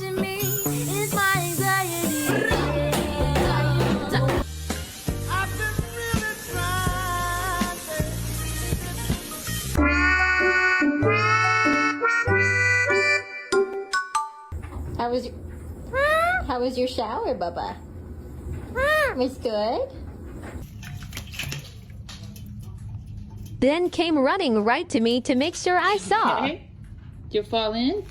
watching me is my anxiety. I've been really trying, How was your shower, Bubba? Was good? Then came running right to me to make sure I saw. Okay. Did you fall in?